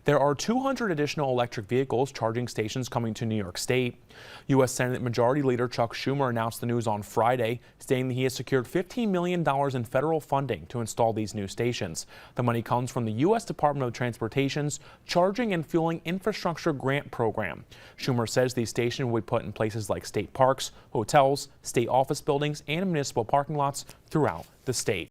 There are 200 additional electric vehicles charging stations coming to New York State. U.S. Senate Majority Leader Chuck Schumer announced the news on Friday, stating that he has secured $15 million in federal funding to install these new stations. The money comes from the U.S. Department of Transportation's Charging and Fueling Infrastructure Grant Program. Schumer says these stations will be put in places like state parks, hotels, state office buildings, and municipal parking lots throughout the state.